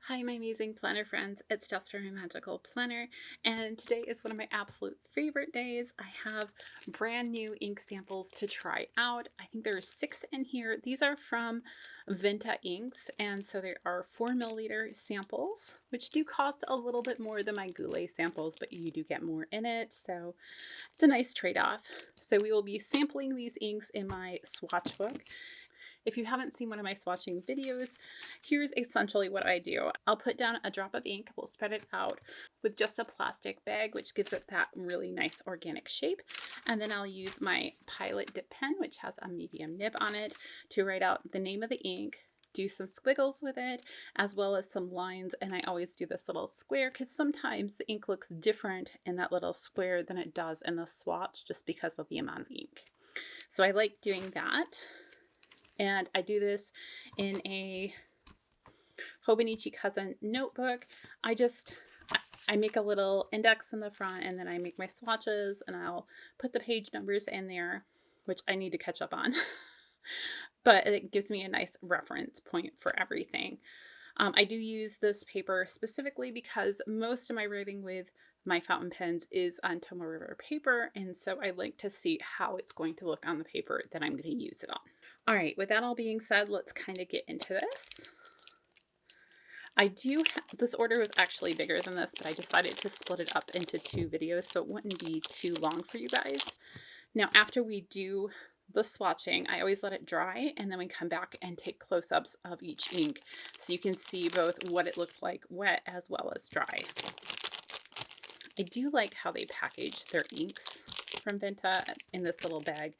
Hi, my amazing planner friends. It's Jess from My Magical Planner, and today is one of my absolute favorite days. I have brand new ink samples to try out. I think there are 6 in here. These are from Vinta inks, and so they are 4 milliliter samples, which do cost a little bit more than my Goulet samples, but you do get more in it, so it's a nice trade-off. So we will be sampling these inks in my swatch book. If you haven't seen one of my swatching videos, here's essentially what I do. I'll put down a drop of ink, we'll spread it out with just a plastic bag, which gives it that really nice organic shape. And then I'll use my Pilot dip pen, which has a medium nib on it, to write out the name of the ink, do some squiggles with it, as well as some lines. And I always do this little square because sometimes the ink looks different in that little square than it does in the swatch just because of the amount of ink. So I like doing that. And I do this in a Hobonichi Cousin notebook. I make a little index in the front, and then I make my swatches, and I'll put the page numbers in there, which I need to catch up on. But it gives me a nice reference point for everything. I do use this paper specifically because most of my writing with my fountain pens is on Tomoe River paper, and so I like to see how it's going to look on the paper that I'm going to use it on. All right, with that all being said, let's kind of get into this. This order was actually bigger than this, but I decided to split it up into 2 videos so it wouldn't be too long for you guys. Now, after we do the swatching, I always let it dry, and then we come back and take close-ups of each ink so you can see both what it looked like wet as well as dry. I do like how they package their inks from Vinta in this little bag.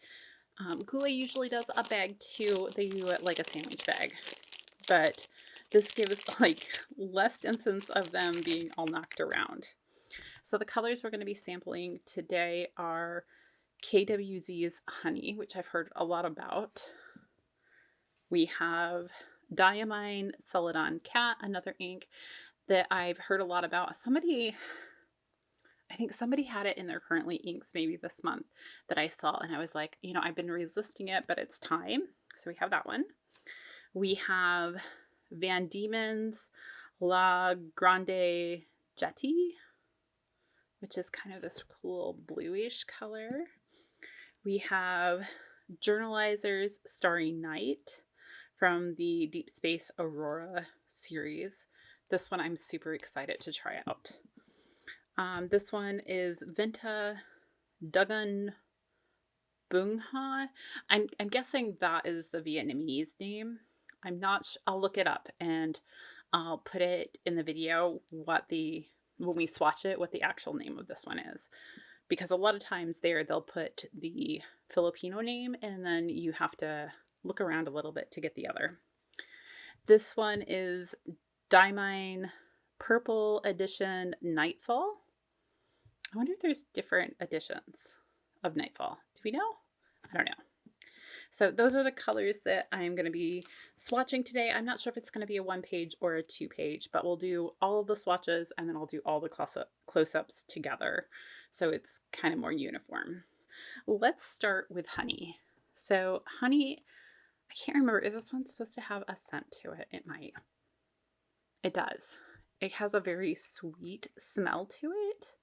Goulet usually does a bag too. They do it like a sandwich bag, but this gives like less instance of them being all knocked around. So the colors we're going to be sampling today are KWZ's Honey, which I've heard a lot about. We have Diamine Celadon Cat, another ink that I've heard a lot about. I think somebody had it in their currently inks maybe this month that I saw, and I was like, I've been resisting it, but it's time. So we have that one. We have Van Dieman's La Grande Jete, which is kind of this cool bluish color. We have Journalizer's Starry Night from the Deep Space Aurora series. This one I'm super excited to try out. This one is Vinta Dogong Bughaw. I'm guessing that is the Vietnamese name. I'm not I'll look it up and I'll put it in the video when we swatch it, what the actual name of this one is. Because a lot of times they'll put the Filipino name, and then you have to look around a little bit to get the other. This one is Diamine Purple Edition Nightfall. I wonder if there's different editions of Nightfall. Do we know? I don't know. So those are the colors that I'm going to be swatching today. I'm not sure if it's going to be a 1-page or a 2-page, but we'll do all of the swatches and then I'll do all the close-ups together. So it's kind of more uniform. Let's start with Honey. So Honey, I can't remember, is this one supposed to have a scent to it? It might. It does. It has a very sweet smell to it.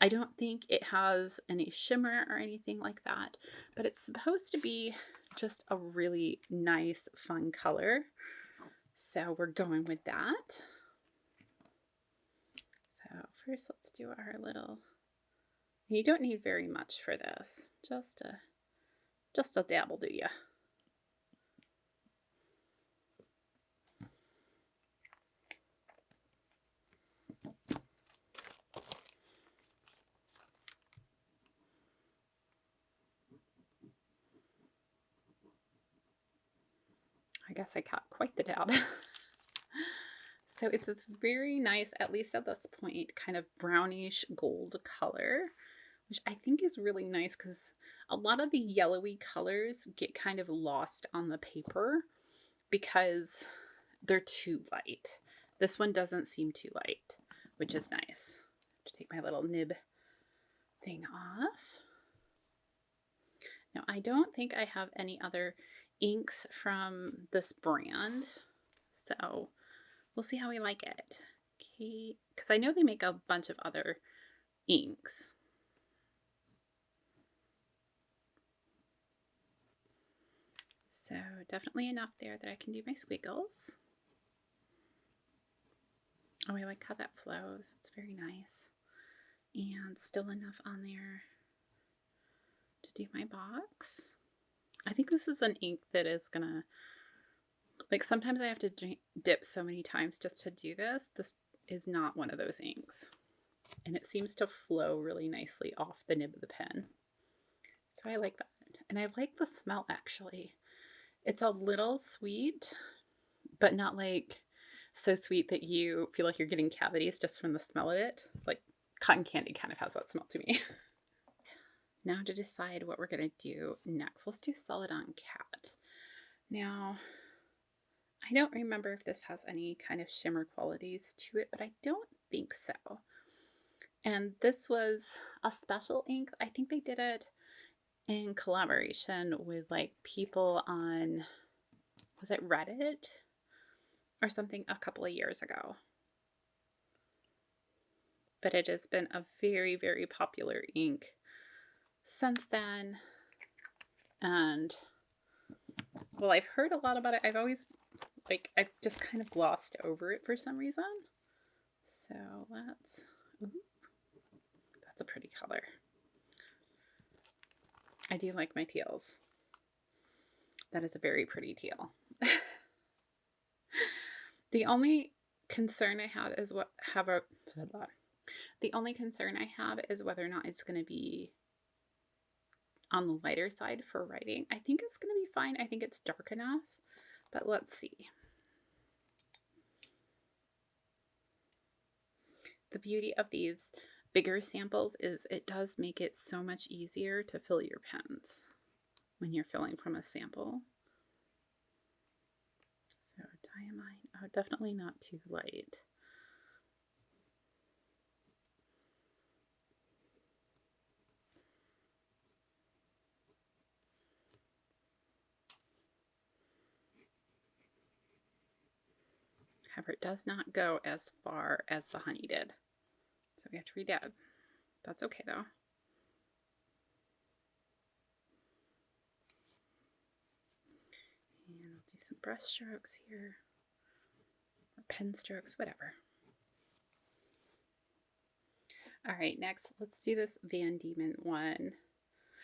I don't think it has any shimmer or anything like that, but it's supposed to be just a really nice, fun color. So we're going with that. So first let's do our little, you don't need very much for this, just a dab will do ya. I guess I got quite the dab. So it's this very nice, at least at this point, kind of brownish gold color, which I think is really nice because a lot of the yellowy colors get kind of lost on the paper because they're too light. This one doesn't seem too light, which is nice. To take my little nib thing off. Now, I don't think I have any other inks from this brand, so we'll see how we like it. Okay, because I know they make a bunch of other inks. So definitely enough there that I can do my squiggles. Oh, I like how that flows. It's very nice. And still enough on there to do my box. I think this is an ink that is gonna, like, sometimes I have to dip so many times just to do this. This is not one of those inks. And it seems to flow really nicely off the nib of the pen. So I like that. And I like the smell, actually. It's a little sweet, but not like so sweet that you feel like you're getting cavities just from the smell of it. Like cotton candy kind of has that smell to me. Now to decide what we're going to do next. Let's do Celadon Cat. Now, I don't remember if this has any kind of shimmer qualities to it, but I don't think so. And this was a special ink. I think they did it in collaboration with like people on, was it Reddit or something, a couple of years ago. But it has been a very, very popular ink since then. And well, I've heard a lot about it. I've always, like, I've just kind of glossed over it for some reason. So let's, ooh, that's a pretty color. I do like my teals. That is a very pretty teal. The only concern I had is the only concern I have is whether or not it's going to be on the lighter side for writing. I think it's going to be fine. I think it's dark enough, but let's see. The beauty of these bigger samples is it does make it so much easier to fill your pens when you're filling from a sample. So Diamine, oh, definitely not too light. However, it does not go as far as the Honey did. So we have to redab. That's okay though. And I'll do some brush strokes here. Or pen strokes, whatever. Alright, next let's do this Van Dieman one.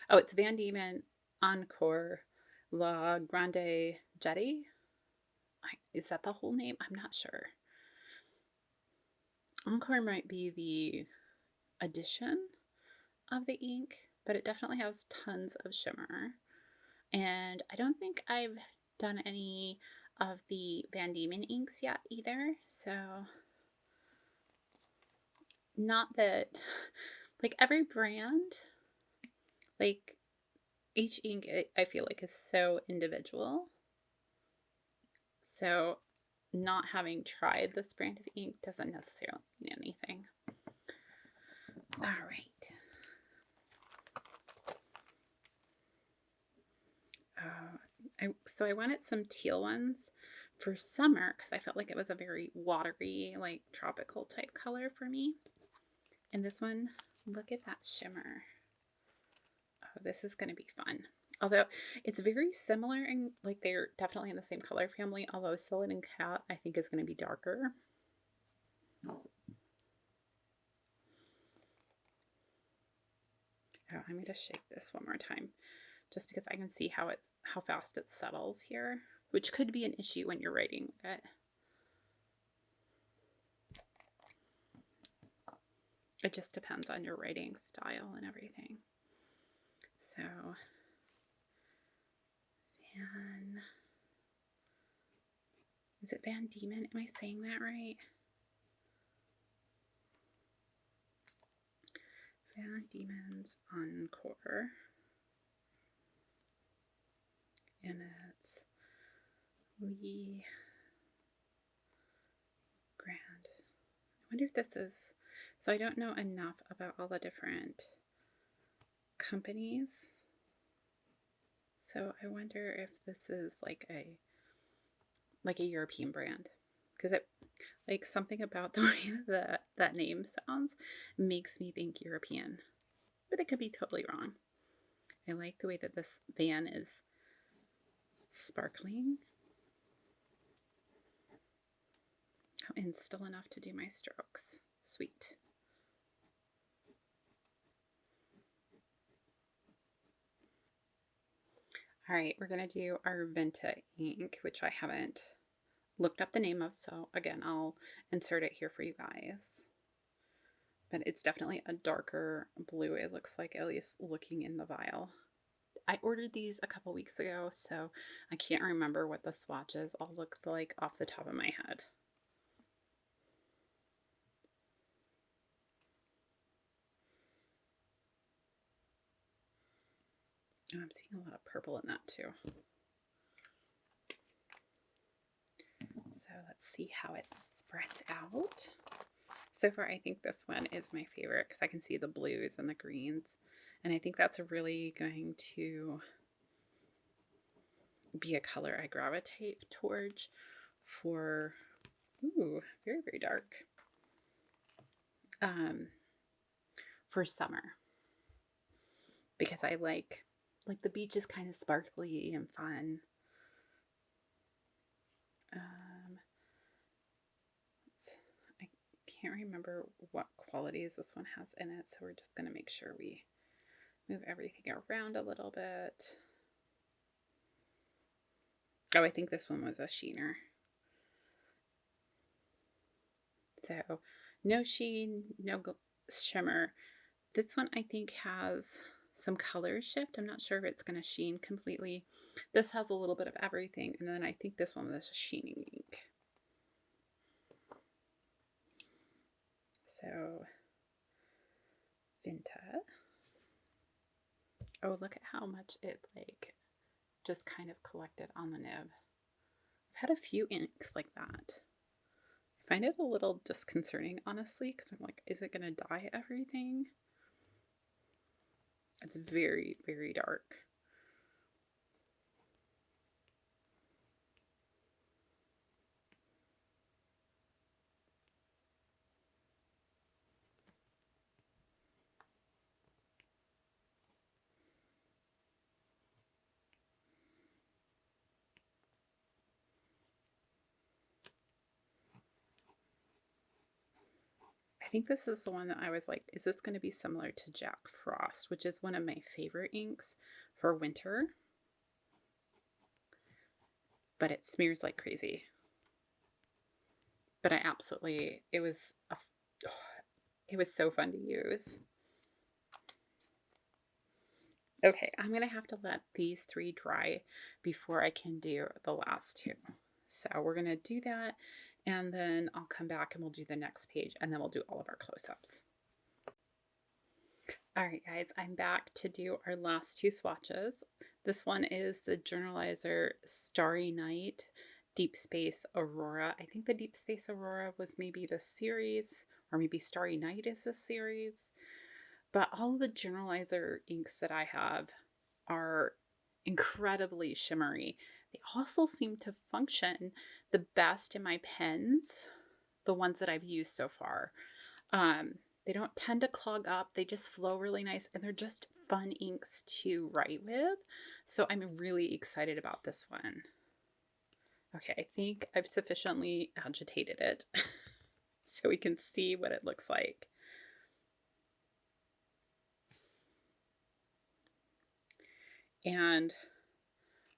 Oh, it's Van Dieman Encore La Grande Jete. Is that the whole name? I'm not sure. Encore might be the addition of the ink, but it definitely has tons of shimmer. And I don't think I've done any of the Van Dieman inks yet either, so not that, like every brand, like each ink I feel like is so individual. So not having tried this brand of ink doesn't necessarily mean anything. All right. So I wanted some teal ones for summer because I felt like it was a very watery, like tropical type color for me. And this one, look at that shimmer. Oh, this is going to be fun. Although it's very similar and like they're definitely in the same color family, although Celadon Cat I think is going to be darker. Oh, I'm going to shake this one more time just because I can see how fast it settles here, which could be an issue when you're writing it. It just depends on your writing style and everything. So is it Van Dieman? Am I saying that right? Van Dieman's Encore. And it's Lee Grand. I wonder if this is, so I don't know enough about all the different companies. So I wonder if this is like a European brand, because Like something about the way that name sounds makes me think European, but it could be totally wrong. I like the way that this van is sparkling. And still enough to do my strokes. Sweet. All right, we're going to do our Vinta ink, which I haven't looked up the name of, so again, I'll insert it here for you guys. But it's definitely a darker blue, it looks like, at least looking in the vial. I ordered these a couple weeks ago, so I can't remember what the swatches all look like off the top of my head. Oh, I'm seeing a lot of purple in that too. So let's see how it spreads out. So far, I think this one is my favorite because I can see the blues and the greens. And I think that's really going to be a color I gravitate towards for, ooh, very, very dark, for summer. Because I like the beach is kind of sparkly and fun. I can't remember what qualities this one has in it, so we're just going to make sure we move everything around a little bit. Oh, I think this one was a sheener. So no sheen, no shimmer. This one I think has some color shift. I'm not sure if it's going to sheen completely. This has a little bit of everything, and then I think this one was a sheening ink. So Vinta. Oh, look at how much it like just kind of collected on the nib. I've had a few inks like that. I find it a little disconcerting, honestly, because I'm like, is it going to dye everything? It's very, very dark. I think this is the one that I was like, is this going to be similar to Jack Frost, which is one of my favorite inks for winter, but it smears like crazy. But I absolutely, it was so fun to use. Okay, I'm going to have to let these three dry before I can do the last two. So we're going to do that, and then I'll come back and we'll do the next page, and then we'll do all of our close-ups. All right, guys, I'm back to do our last two swatches. This one is the Journalizer Starry Night Deep Space Aurora. I think the Deep Space Aurora was maybe the series, or maybe Starry Night is a series. But all of the Journalizer inks that I have are incredibly shimmery. They also seem to function the best in my pens, the ones that I've used so far. They don't tend to clog up. They just flow really nice, and they're just fun inks to write with. So I'm really excited about this one. Okay, I think I've sufficiently agitated it so we can see what it looks like. And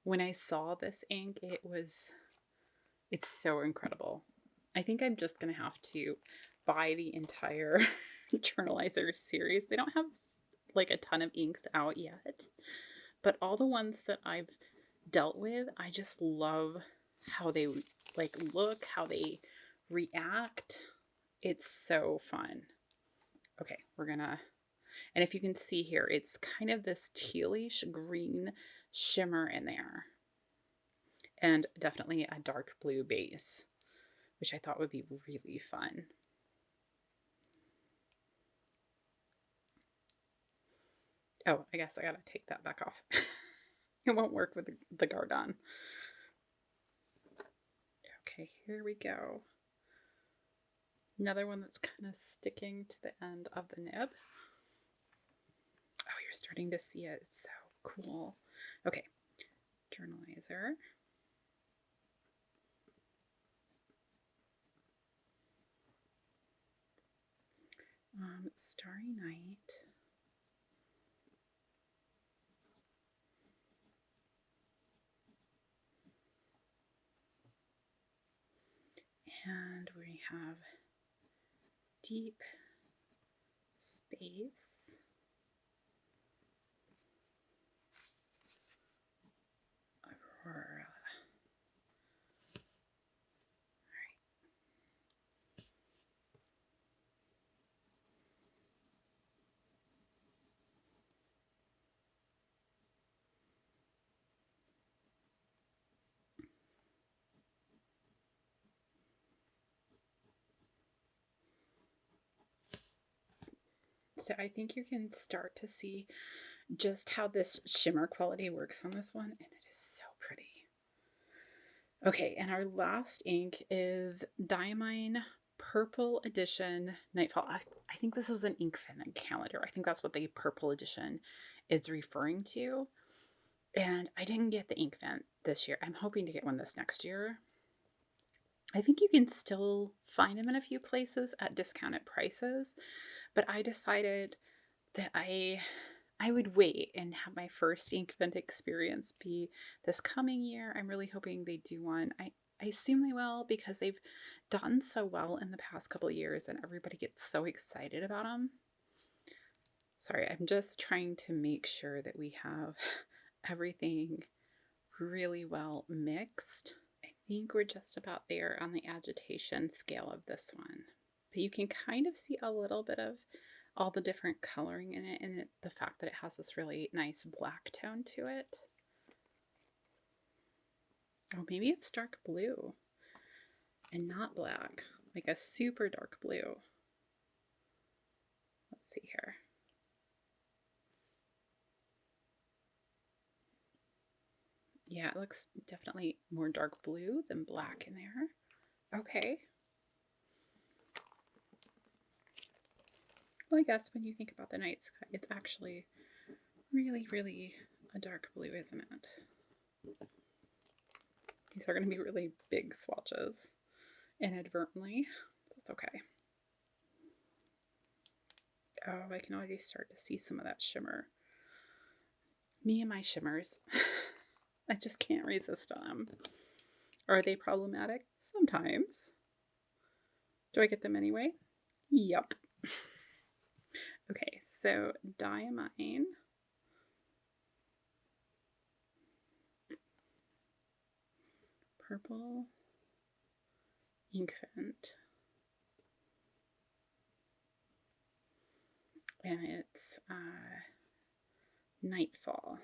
when I saw this ink, it's so incredible. I think I'm just going to have to buy the entire Journalizer series. They don't have like a ton of inks out yet, but all the ones that I've dealt with, I just love how they like look, how they react. It's so fun. Okay, we're gonna, and if you can see here, it's kind of this tealish green shimmer in there, and definitely a dark blue base, which I thought would be really fun. Oh, I guess I gotta take that back off. It won't work with the guard on. Okay, here we go. Another one that's kind of sticking to the end of the nib. Oh, you're starting to see it. It's so cool. Okay, Journalizer. Starry Night. And we have Deep Space. Aurora. So I think you can start to see just how this shimmer quality works on this one, and it is so pretty. Okay, and our last ink is Diamine Purple Edition Nightfall. I think this was an ink fin calendar. I think that's what the Purple Edition is referring to. And I didn't get the ink vent this year. I'm hoping to get one this next year. I think you can still find them in a few places at discounted prices, but I decided that I would wait and have my first ink vent experience be this coming year. I'm really hoping they do one. I assume they will because they've done so well in the past couple of years and everybody gets so excited about them. Sorry, I'm just trying to make sure that we have everything really well mixed. I think we're just about there on the agitation scale of this one. But you can kind of see a little bit of all the different coloring in it, and the fact that it has this really nice black tone to it. Oh, maybe it's dark blue and not black, like a super dark blue. Let's see here. Yeah, it looks definitely more dark blue than black in there. Okay. Well, I guess when you think about the night sky, it's actually really, really a dark blue, isn't it? These are going to be really big swatches inadvertently. That's okay. Oh, I can already start to see some of that shimmer. Me and my shimmers. I just can't resist them. Are they problematic? Sometimes. Do I get them anyway? Yep. Okay, so Diamine. Purple ink vent. And it's Nightfall.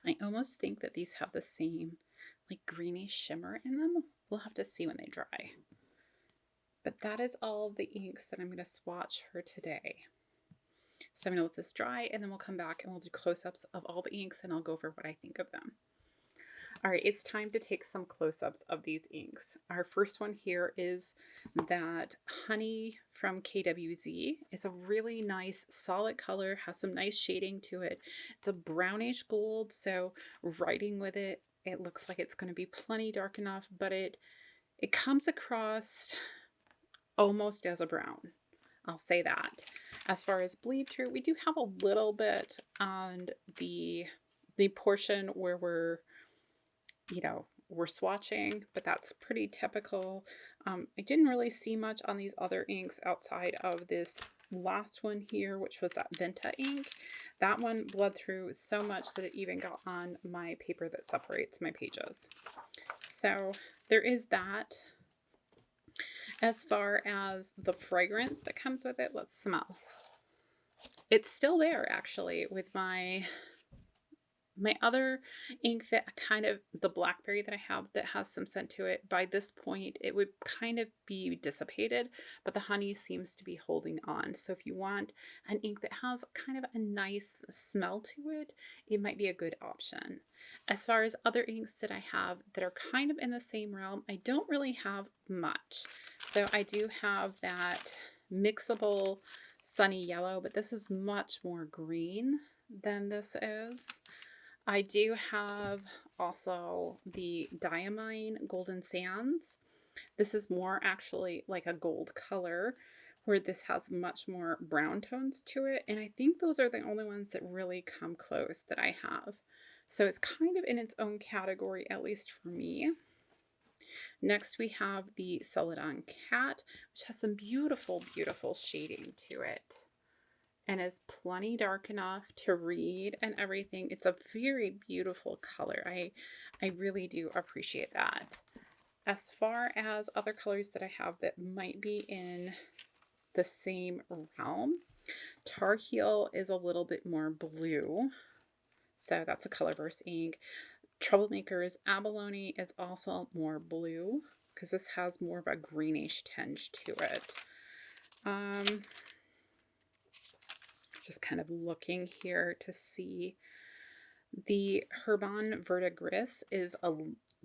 I almost think that these have the same like greenish shimmer in them. We'll have to see when they dry. But that is all the inks that I'm going to swatch for today. So I'm going to let this dry and then we'll come back and we'll do close-ups of all the inks and I'll go over what I think of them. All right, it's time to take some close-ups of these inks. Our first one here is that Honey from KWZ. It's a really nice solid color, has some nice shading to it. It's a brownish gold, so writing with it, it looks like it's going to be plenty dark enough, but it comes across almost as a brown. I'll say that. As far as bleed through, we do have a little bit on the portion where we're swatching, but that's pretty typical. I didn't really see much on these other inks outside of this last one here, which was that Vinta ink. That one bled through so much that it even got on my paper that separates my pages. So there is that. As far as the fragrance that comes with it, let's smell. It's still there actually with my My other ink that kind of, the blackberry that I have that has some scent to it, by this point it would kind of be dissipated, but the honey seems to be holding on. So if you want an ink that has kind of a nice smell to it, it might be a good option. As far as other inks that I have that are kind of in the same realm, I don't really have much. So I do have that mixable sunny yellow, but this is much more green than this is. I do have also the Diamine Golden Sands. This is more actually like a gold color, where this has much more brown tones to it. And I think those are the only ones that really come close that I have. So it's kind of in its own category, at least for me. Next we have the Celadon Cat, which has some beautiful, beautiful shading to it, and is plenty dark enough to read and everything. It's a very beautiful color. I really do appreciate that. As far as other colors that I have that might be in the same realm, Tar Heel is a little bit more blue, so that's a Colorverse ink. Troublemaker's Abalone is also more blue, because this has more of a greenish tinge to it. Just kind of looking here to see. The Herbon Verdigris is a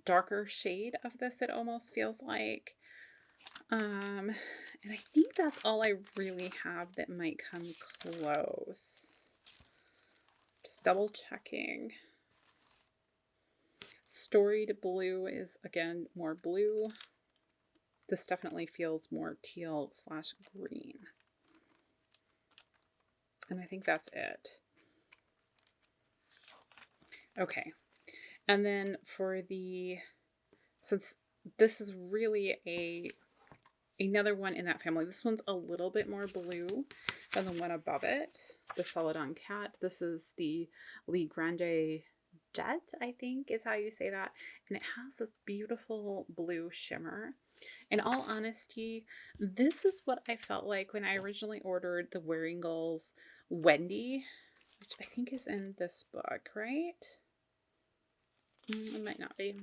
darker shade of this, it almost feels like. And I think that's all I really have that might come close. Just double checking. Storied Blue is, again, more blue. This definitely feels more teal / green. And I think that's it. Okay. And then for the, since this is really another one in that family, this one's a little bit more blue than the one above it, the Celadon Cat. This is the Grande Jete, I think is how you say that. And it has this beautiful blue shimmer. In all honesty, this is what I felt like when I originally ordered the Wearingles Wendy, which I think is in this book, right? It might not be.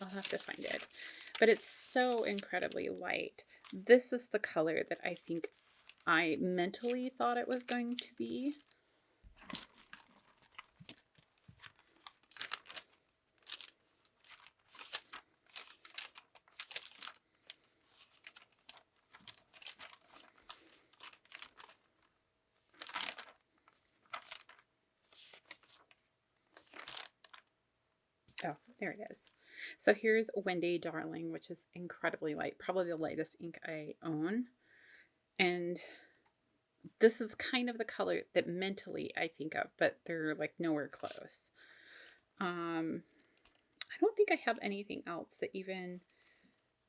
I'll have to find it. But it's so incredibly light. This is the color that I think I mentally thought it was going to be. Oh, there it is. So here's Wendy Darling, which is incredibly light, probably the lightest ink I own. And this is kind of the color that mentally I think of, but they're like nowhere close. I don't think I have anything else that even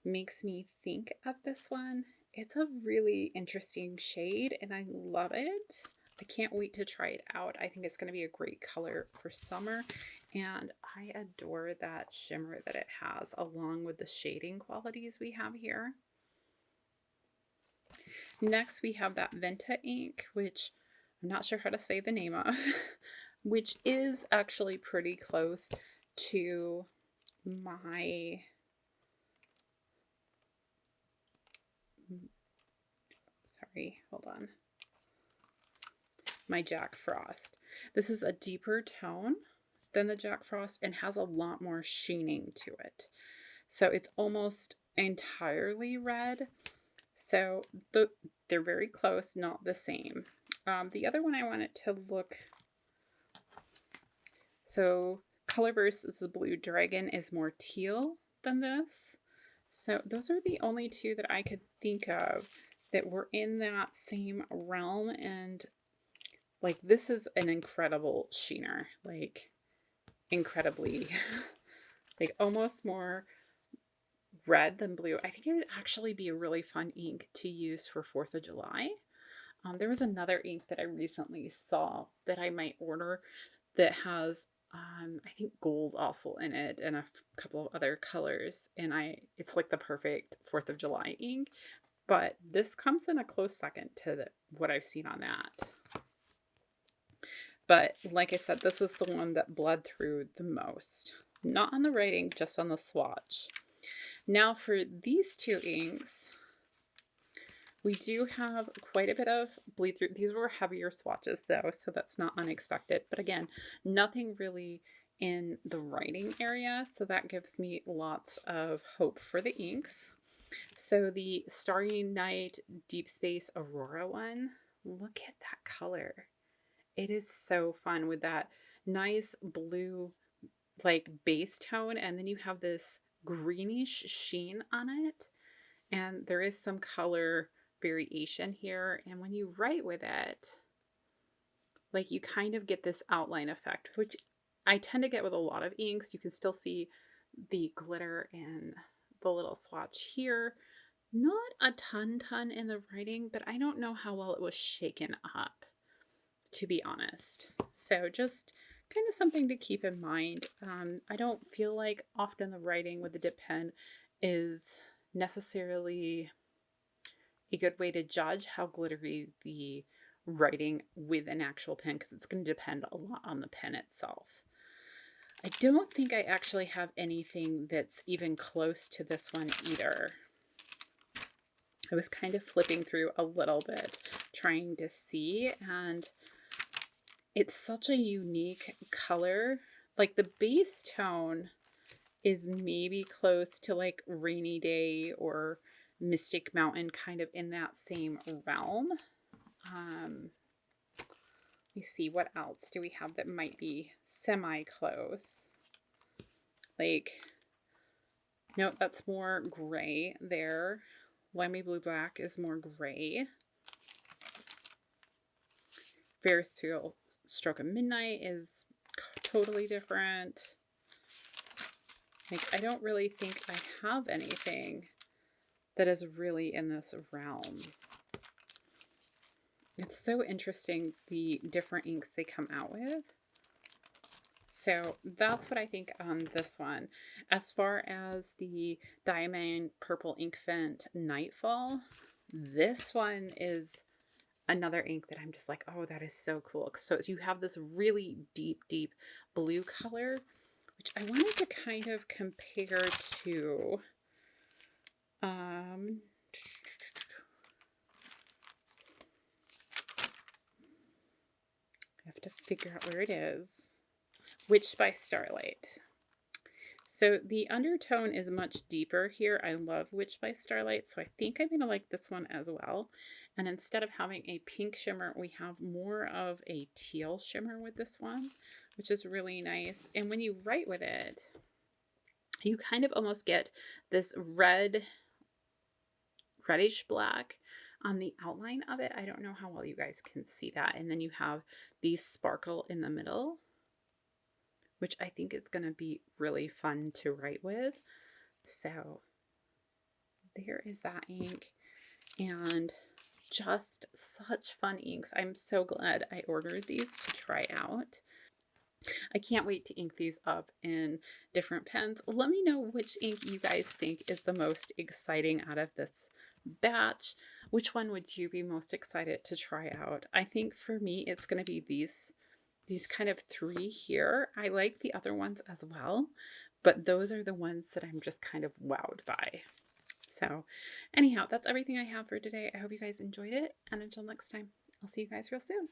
makes me think of this one. It's a really interesting shade and I love it. I can't wait to try it out. I think it's going to be a great color for summer. And I adore that shimmer that it has, along with the shading qualities we have here. Next, we have that Vinta ink, which I'm not sure how to say the name of, which is actually pretty close to my my Jack Frost. This is a deeper tone than the Jack Frost and has a lot more sheening to it. So it's almost entirely red. So they're very close, not the same. The other one I wanted to look, so Colorverse is the Blue Dragon is more teal than this. So those are the only two that I could think of that were in that same realm. And like, this is an incredible sheener, like incredibly, like almost more red than blue. I think it would actually be a really fun ink to use for 4th of July. There was another ink that I recently saw that I might order that has I think gold also in it and a couple of other colors, and it's like the perfect 4th of July ink, but this comes in a close second to what I've seen on that. But like I said, this is the one that bled through the most. Not on the writing, just on the swatch. Now for these two inks, we do have quite a bit of bleed through. These were heavier swatches though, so that's not unexpected. But again, nothing really in the writing area, so that gives me lots of hope for the inks. So the Starry Night Deep Space Aurora one, look at that color. It is so fun with that nice blue like base tone, and then you have this greenish sheen on it, and there is some color variation here. And when you write with it, like you kind of get this outline effect, which I tend to get with a lot of inks. You can still see the glitter in the little swatch here. Not a ton in the writing, but I don't know how well it was shaken up, to be honest. So just kind of something to keep in mind. I don't feel like often the writing with the dip pen is necessarily a good way to judge how glittery the writing with an actual pen, because it's going to depend a lot on the pen itself. I don't think I actually have anything that's even close to this one either. I was kind of flipping through a little bit trying to see, and it's such a unique color. Like the base tone is maybe close to like Rainy Day or Mystic Mountain, kind of in that same realm. Let me see, what else do we have that might be semi-close? Like, no, that's more gray there. Limey Blue Black is more gray. Ferris Wheel Stroke of Midnight is totally different. Like, I don't really think I have anything that is really in this realm. It's so interesting, the different inks they come out with. So that's what I think on this one. As far as the Diamine Purple Ink Vent Nightfall, this one is another ink that I'm just like, oh, that is so cool. So you have this really deep blue color, which I wanted to kind of compare to I have to figure out where it is. Witch by Starlight. So the undertone is much deeper here. I love Witch by Starlight, so I think I'm going to like this one as well. And instead of having a pink shimmer, we have more of a teal shimmer with this one, which is really nice. And when you write with it, you kind of almost get this reddish black on the outline of it. I don't know how well you guys can see that. And then you have the sparkle in the middle, which I think is going to be really fun to write with. So there is that ink, and just such fun inks. I'm so glad I ordered these to try out. I can't wait to ink these up in different pens. Let me know which ink you guys think is the most exciting out of this batch. Which one would you be most excited to try out? I think for me, it's going to be these kind of three here. I like the other ones as well, but those are the ones that I'm just kind of wowed by. So anyhow, that's everything I have for today. I hope you guys enjoyed it, and until next time, I'll see you guys real soon.